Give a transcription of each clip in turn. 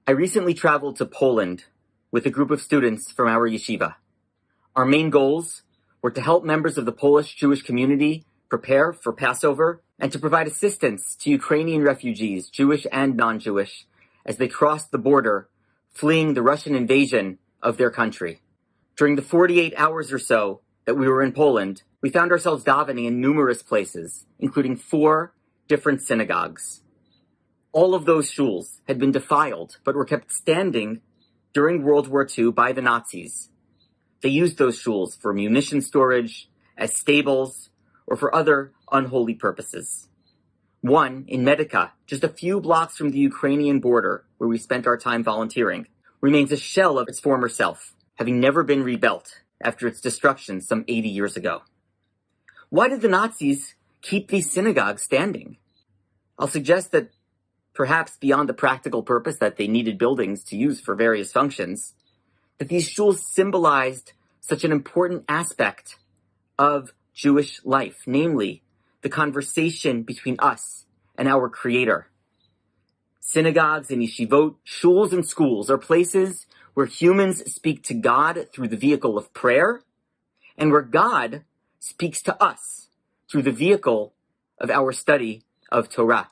I recently traveled to Poland with a group of students from our yeshiva. Our main goals were to help members of the Polish Jewish community prepare for Passover and to provide assistance to Ukrainian refugees, Jewish and non-Jewish, as they crossed the border, fleeing the Russian invasion of their country. During the 48 hours or so that we were in Poland, we found ourselves davening in numerous places, including 4 different synagogues. All of those shuls had been defiled, but were kept standing during World War II by the Nazis. They used those shuls for munition storage, as stables, or for other unholy purposes. One, in Medica, just a few blocks from the Ukrainian border, where we spent our time volunteering, remains a shell of its former self, having never been rebuilt after its destruction some 80 years ago. Why did the Nazis keep these synagogues standing? I'll suggest that perhaps beyond the practical purpose that they needed buildings to use for various functions, that these shuls symbolized such an important aspect of Jewish life, namely the conversation between us and our Creator. Synagogues and yeshivot, shuls and schools are places where humans speak to God through the vehicle of prayer, and where God speaks to us through the vehicle of our study of Torah.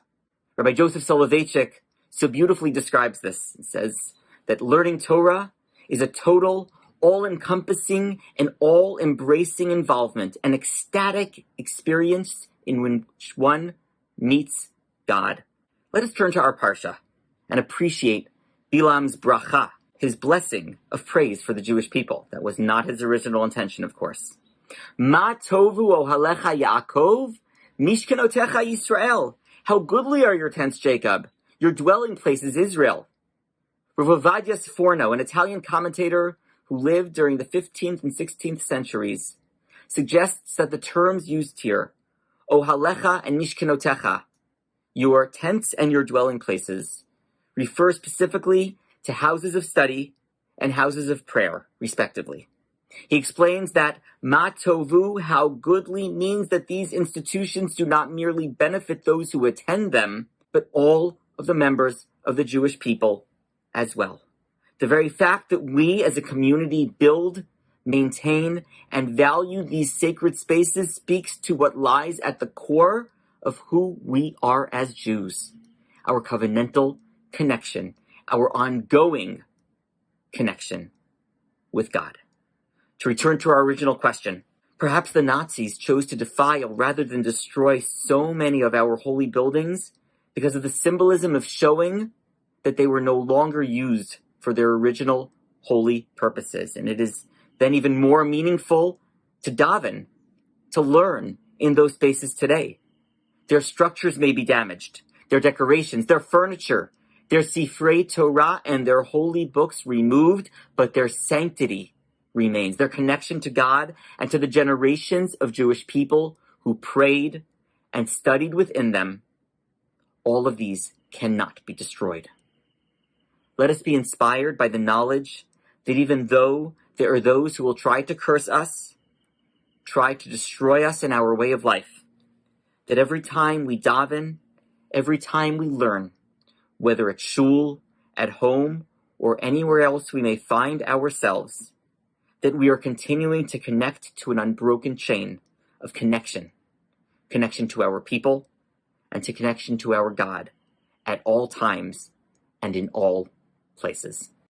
Rabbi Joseph Soloveitchik so beautifully describes this. He says that learning Torah is a total, all-encompassing, and all-embracing involvement, an ecstatic experience in which one meets God. Let us turn to our parsha and appreciate Bilam's bracha, his blessing of praise for the Jewish people. That was not his original intention, of course. Ma tovu ohalecha Yaakov, mishkenotecha Yisrael. How goodly are your tents, Jacob, your dwelling places, Israel. Rav Ovadia Sforno, an Italian commentator who lived during the 15th and 16th centuries, suggests that the terms used here, ohalecha and mishkenotecha, your tents and your dwelling places, refer specifically to houses of study and houses of prayer, respectively. He explains that ma tovu, how goodly, means that these institutions do not merely benefit those who attend them, but all of the members of the Jewish people as well. The very fact that we as a community build, maintain, and value these sacred spaces speaks to what lies at the core of who we are as Jews. Our covenantal connection, our ongoing connection with God. To return to our original question, perhaps the Nazis chose to defile rather than destroy so many of our holy buildings because of the symbolism of showing that they were no longer used for their original holy purposes. And it is then even more meaningful to daven, to learn in those spaces today. Their structures may be damaged, their decorations, their furniture, their sifrei Torah and their holy books removed, but their sanctity remains, their connection to God and to the generations of Jewish people who prayed and studied within them. All of these cannot be destroyed. Let us be inspired by the knowledge that even though there are those who will try to curse us, try to destroy us in our way of life, that every time we daven, every time we learn, whether at shul, at home, or anywhere else we may find ourselves, that we are continuing to connect to an unbroken chain of connection to our people, and to connection to our God at all times and in all places.